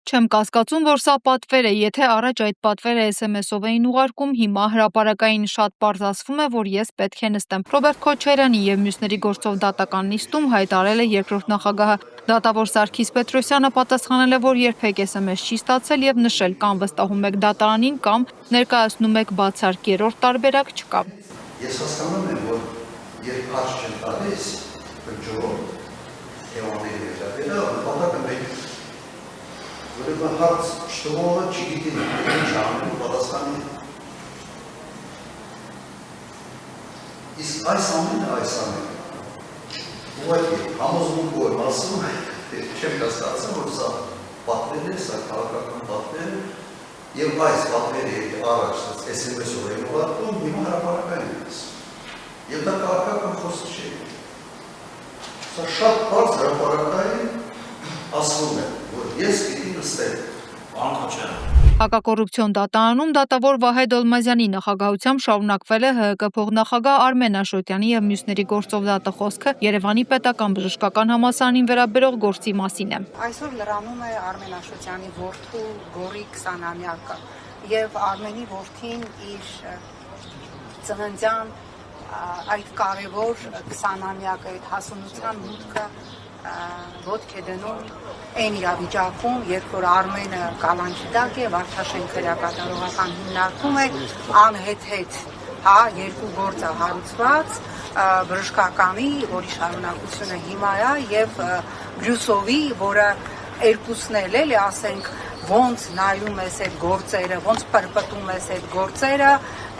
Չեմ կասկածում, որ սա պատվեր է, եթե առաջ այդ պատվերը SMS-ով էին ուղարկում, հիմա հրապարակային շատ պարզ ասվում է, որ ես պետք է նստեմ։ Ռոբերտ Քոչարյանի եւ մյուսների գործով դատական նիստում հայտարարել է երկրորդ նախագահը։ Դատավոր Սարգիս Պետրոսյանը պատասխանել է, որ երբեք SMS չի ստացել եւ նշել կամ վստահում եք դատարանին կամ ներկայացնում եք բացարձակ երրորդ տարբերակ չկա։ Ես հասկանում եմ, որ երբ հարց չեն տալիս, կջորում, եվանների վերաբերյալ, նպատակը մենք Ուրեմն հարց չտվողը չգիտին, ինչ անելու պատասխանի։ Իսկ այս ամենը, ուղղակի համոզմունքով եմ ասում, չեմ կասկածում, որ սա պատվեր է, սա քաղաքական պատվեր է, եւ այս պատվերը եթե առաջ SMS-ով են ուղարկում, հիմա հրապարակային է ասում։ Եվ դա քաղաքական խոսք չէ։ Սա շատ բարձ հրապարակային ասվում է, որ ես պիտի նստեմ։ Պարոն Քոչարյան։ Հակակոռուպցիոն դատարանում դատավոր Վահե Դոլմազյանի նախագահությամբ շարունակվել է ՀՀԿ փոխնախագահ Արմեն Աշոտյանի եւ մյուսների գործով դատախոսքը Երևանի պետական բժշկական համալսարանին վերաբերող գործի մասին է։ Այսօր լրանում է Արմեն Աշոտյանի որդու Գորի 20-ամյակը եւ Արմենի որդին իր ծննդյան այդ կարևոր 20-ամյակը այդ հասունության մուտքը ոտք է դնում այն իրավիճակում, երբ որ Արմենը կալանքի տակ է, Վարդաշենք քրեակատարողական հիմնարկում է, անհետ, երկու գործը հարուցված, բժշկականի, որի շարունակությունը հիմա է, եւ Բրյուսովի, որը երկուսն էլ է, ասենք, ոնց նայում ես այդ գործերը, ոնց պրպտում ես այդ գործերը,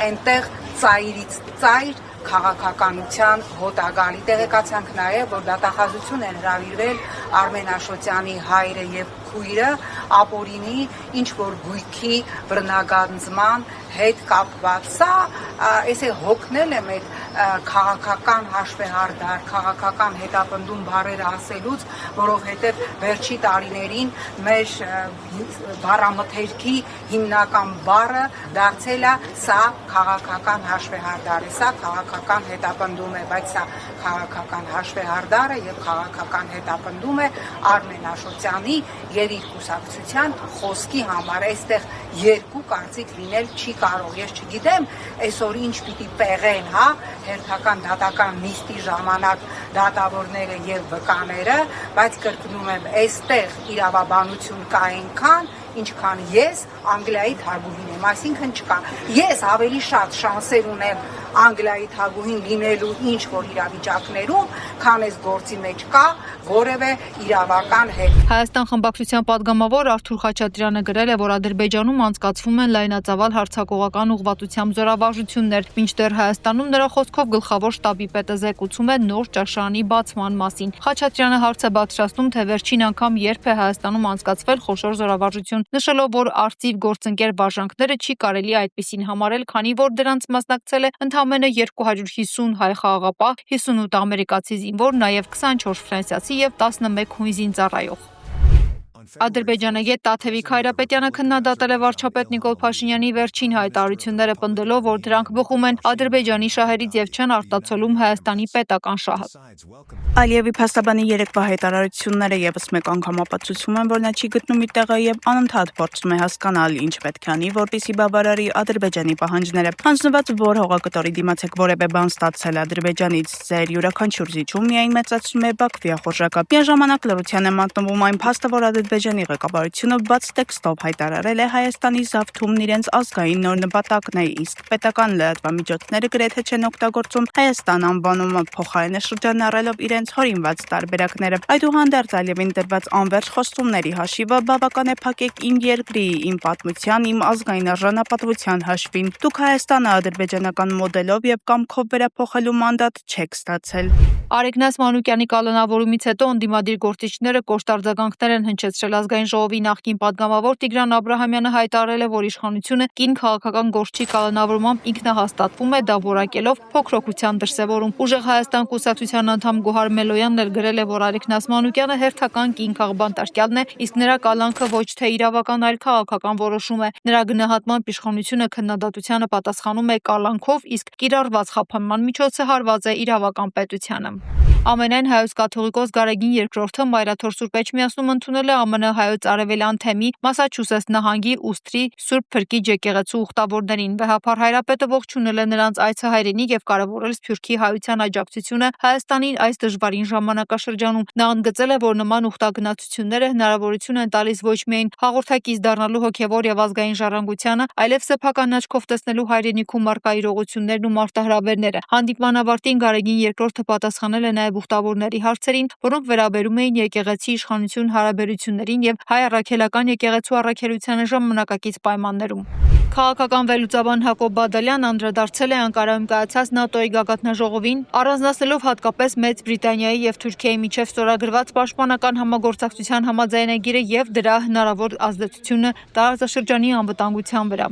այնտեղ ծայրից ծայր քաղաքականության հոտագալի տեղեկացանք նաև, որ դատախազություն են հրավիրվել Արմեն Աշոտյանի հայրը եւ քույրը ապօրինի ինչ որ գույքի բռնագանձման հետ կապված։ Սա այսե հոգնել եմ այդ քաղաքական հաշվեհարդար, քաղաքական հետապնդում բառերը ասելուց, որովհետև վերջի տարիներին մեր բառամթերքի հիմնական բառը դարձել է սա քաղաքական հաշվեհարդար է, սա քաղաքական հետապնդում է, բայց սա քաղաքական հաշվեհարդարը եւ քաղաքական հետապնդում է Արմեն Աշոտյանի եւ իր կուսակցության խոսքի համար։ Այստեղ երկու կարծիք լինել չի կարող։ Ես չգիտեմ այսօր ինչ պիտի պեղեն, հերթական դատական նիստի ժամանակ դատավորները եւ վկաները, բայց կրկնում եմ, այստեղ իրավաբանություն կա այնքան, ինչքան ես Անգլիայի թագուհին եմ, այսինքն չկա։ Ես ավելի շատ շանսեր ունեմ Անգլիայի թագուհին լինելու ինչ որ իրավիճակներում, քան այս գործի մեջ կա որևէ իրավական հետ։ Հայաստան խմբակցության падգամավոր Արթուր Խաչատրյանը գրել է, որ Ադրբեջանում անցկացվում են լայնածավալ հարձակողական ուղղվածությամբ զորավարժություններ, մինչդեռ Հայաստանում նրա խոսքով գլխավոր շտաբի պետը զեկուցում է նոր ճաշարանի բացման մասին։ Խաչատրյանը հարց է բարձրացնում, թե վերջին անգամ երբ է Հայաստանում անցկացվել խոշոր զորավարժություն, նշելով, որ արծիվ գործընկեր վարժանքները չի կարելի այդպիսին համարել, քանի որ դրանց մասնակցել է ընդամենը 250 հայ խաղաղապահ, 58 ամերիկացի զինվոր, նաև 24 ֆրանսիացի եւ 11 հույն զինծառայող։ Ադրբեջանը Ետ Տաթևիկ Հայրապետյանը քննադատել է վարչապետ Նիկոլ Փաշինյանի վերջին հայտարարությունները, պնդելով, որ դրանք բխում են Ադրբեջանի շահերից եւ չեն արտացոլում Հայաստանի պետական շահը։ Ալիևի փաստաբանի երեկվա հայտարարությունները եւս մեկ անգամ ապացուցում են, որ նա չի գտնում իր տեղը եւ անընդհատ փորձում է հասկանալ, ինչ պետք է անի, որպեսզի բավարարի Ադրբեջանի պահանջները։ Հանձնված որ հողակտորի դիմաց եք որևէ բան ստացել Ադրբեջանից, ձեր յուրաքանչյուր զիջում միայն մեծացնում է Բաքվի ախորժակը։ Միաժամանակ լրության է մատնվում այն փաստը, որ Ադրբեջանի ղեկավարությունը բաց տեքստով հայտարարել է Հայաստանի զավթումն իրենց ազգային նոր նպատակն է, իսկ պետական լրատվամիջոցները գրեթե չեն օգտագործում Հայաստան անվանումը, փոխարենը շրջանառելով իրենց հորինված տարբերակները։ Այդուհանդերձ Ալիևին տրված անվերջ խոստումների հաշիվը բավական է փակեք իմ երկրի, իմ պատմության, իմ ազգային արժանապատվության հաշվին։ Դուք Հայաստանը ադրբեջանական մոդելով եւ կամքով վերափոխելու մանդատ չեք ստացել։ Արեգնաս Մանուկյանի կալանավորումից հետո ընդդիմադիր գործիչները կոշտ արձագանքներ են հնչեցրել ազգային ժողովի նախկին падգամավոր Տիգրան Աբրահամյանը հայտարարել է, որ իշխանությունը կին քաղաքական գործչի կալանավորմամբ ինքնահաստատվում է, դա որակելով փոքրօգության դրսևորում։ Ուժեղ Հայաստան կուսակցության անդամ Գոհար Մելոյանն էլ գրել է, որ Արեգնաս Մանուկյանը հերթական կին քաղբանտարկյալն է, իսկ նրա կալանքը ոչ թե իրավական, այլ քաղաքական որոշում է։ Նրա գնահատմամբ իշխանությունը քննադատությանը պատասխանում է կալանքով, իսկ կիրառված խափանման միջոցը հարված է իրավական պետությանը։ Ամենայն հայոց կաթողիկոս Գարեգին II Մայրաթոր Սուրբ Էջմիածնում ընդունել է ԱՄՆ հայոց արևելյան թեմի Մասաչուսեթս նահանգի Ուստրի Սուրբ Փրկիչ եկեղեցու ուխտավորներին։ Վեհափառ հայրապետը ողջունել է նրանց այցը հայրենիք եւ կարեւորել Սփյուռքի հայության աջակցությունը Հայաստանին այս դժվարին ժամանակաշրջանում։ Նա ընդգծել է, որ նման ուխտագնացությունները հնարավորություն են տալիս ոչ միայն հաղորդակից դառնալու հոգեվոր եւ ազգային ժառանգությանը, այլև սեփական աչքով տեսնելու հայրենիքում առկա իրողություններն ու մարտահրավերները։ Հանդիպման ավարտին Գարեգին II պատասխանել է նաեւ ուխտավորների հարցերին, որոնք վերաբերում էին եկեղեցի իշխանություն հարաբերություններին եւ հայ առաքելական եկեղեցու առաքելությանը ժամանակակից պայմաններում։ Քաղաքական վերլուծաբան Հակոբ Բադալյան անդրադարձել է Անկարայում կայացած ՆԱՏՕ-ի գագաթնաժողովին, առանձնացնելով հատկապես Մեծ Բրիտանիայի եւ Թուրքիայի միջև ստորագրված պաշտպանական համագործակցության համաձայնագիրը եւ դրա հնարավոր ազդեցությունը տարածաշրջանի անվտանգության վրա։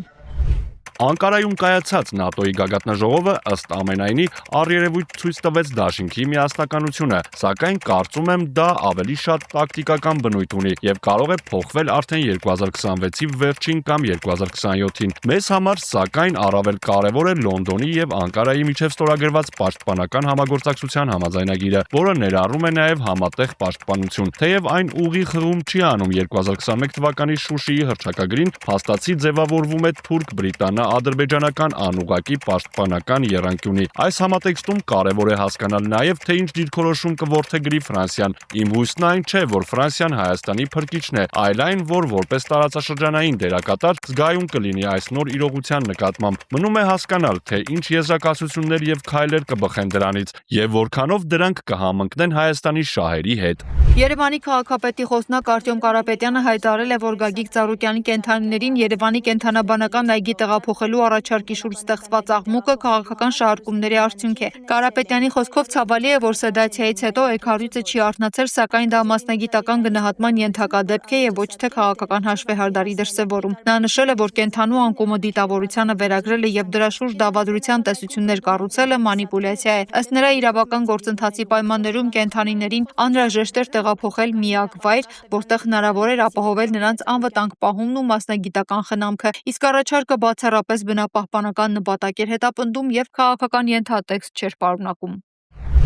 Անկարայում կայացած ՆԱՏՕ-ի գագաթնաժողովը ըստ ամենայնի առերևույթ ցույց տվեց դաշինքի միասնականությունը, սակայն կարծում եմ դա ավելի շատ տակտիկական բնույթ ունի եւ կարող է փոխվել արդեն 2026-ի վերջին կամ 2027-ին։ Մեզ համար սակայն առավել կարեւոր է Լոնդոնի եւ Անկարայի միջև ստորագրված պաշտպանական համագործակցության համաձայնագիրը, որը ներառում է նաեւ համատեղ պաշտպանություն։ Թեև այն ուղիղ հղում չի անում 2021 թվականի Շուշիի հռչակագրին, փաստացի ձևավորվում է թուրք-բրիտանա ադրբեջանական անուղղակի պաշտպանական եռանկյունի։ Այս համատեքստում կարևոր է հասկանալ նաև, թե ինչ դիրքորոշում կորդեգրի Ֆրանսիան։ Իմ հույսն այն չէ, որ Ֆրանսիան Հայաստանի փրկիչն է, այլ այն, որ որպես տարածաշրջանային դերակատար զգայուն կլինի այս նոր իրողության նկատմամբ։ Մնում է հասկանալ, թե ինչ եզրակացություններ եւ քայլեր կբխեն դրանից եւ որքանով դրանք կհամընկնեն Հայաստանի շահերի հետ։ Երևանի քաղաքապետի խոսնակ Արտյոմ Կարապետյանը հայտարարել է, որ Գագիկ Ծառուկյանի կենդանիներին Երևանի կենդանաբանական այգի տեղափոխելու առաջարկի շուրջ ստեղծված աղմուկը քաղաքական շահարկումների արդյունք է։ Կարապետյանի խոսքով ցավալի է, որ սեդացիայից հետո էգառույցը չի արթնացել, սակայն դա մասնագիտական գնահատման ենթակա դեպք է եւ ոչ թե քաղաքական հաշվեհարդարի դրսեւորում։ Նա նշել է, որ կենդանու անկումը դիտավորությանը վերագրելը եւ դրա շուրջ դավադրության տեսություններ կառուցելը մանիպուլյացիա է։ Ըստ նրա իրավական գործընթացի պայմաններում կենդանիներին անհրաժեշտ էր տեղափոխել միակ վայր, որտեղ հնարավոր էր ապահովել նրանց անվտանգ պահումն ու մասնագիտական խնամքը, իսկ առաջարկը բացառապես բնապահպանական նպատակ էր հետապնդում եւ քաղաքական ենթատեքստ չէր պարունակում։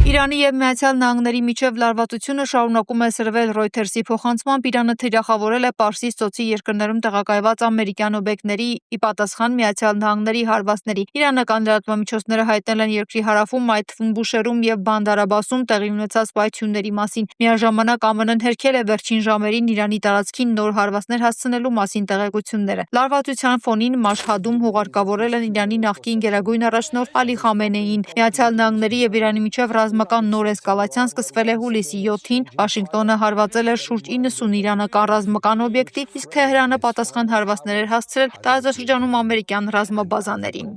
Իրանի եւ Միացյալ Նահանգների միջև լարվածությունը շարունակում է սրվել Reuters-ի փոխանցմամբ Իրանը թիրախավորել է Պարսից ծոցի երկրներում տեղակայված ամերիկյան օբյեկտների ի պատասխան Միացյալ Նահանգների հարվածների։ Իրանական լրատվամիջոցները հայտնել են երկրի հարավում, այդ թվում Բուշերում եւ Բանդար Աբասում տեղի ունեցած պայթյունների մասին։ Միաժամանակ ԱՄՆ-ն հերքել է վերջին ժամերին Իրանի տարածքին նոր հարվածներ հասցնելու մասին տեղեկությունները։ Լարվածության ֆոնին Մաշհադում հուղարկավորել են Իրանի նախկին գերագույն առաջնորդ Ալի Խամենեին։ Միացյալ Նահանգների եւ Իրանի միջև ռազմական նոր էսկալացիան սկսվել է հուլիսի 7-ին, Վաշինգտոնը հարվածել էր շուրջ 90 իրանական ռազմական օբյեկտի, իսկ Թեհրանը պատասխան հարվածներ էր հասցրել տարածաշրջանում ամերիկյան ռազմաբազաներին։